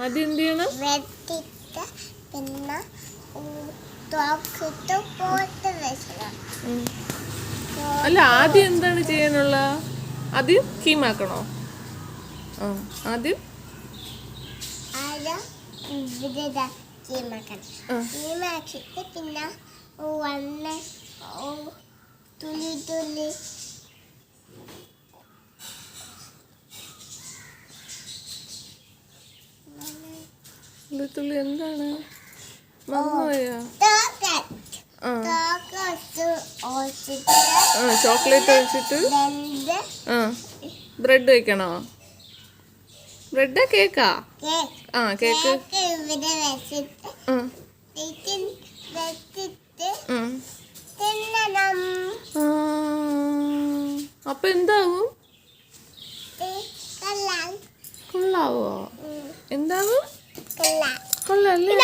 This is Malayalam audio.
ആദ്യം എന്ത് ചെയ്യണം? പിന്നെ അല്ല, ആദ്യം എന്താണ് ചെയ്യാനുള്ള? ആദ്യം കീമാക്കണോ? ആദ്യം കീമാക്കിട്ട് പിന്നെ തുള്ളി തുള്ളി തുള്ളി എന്താണ്? മറന്നുപോയാ? ചോക്ലേറ്റ് ഒഴിച്ചിട്ട് ബ്രെഡ് വെക്കണോ? ബ്രെഡ് കേക്കാ? കേക്ക് അപ്പൊ എന്താവും? കൊള്ളാവോ? എന്താവും? കൊള്ളാല്ലേ?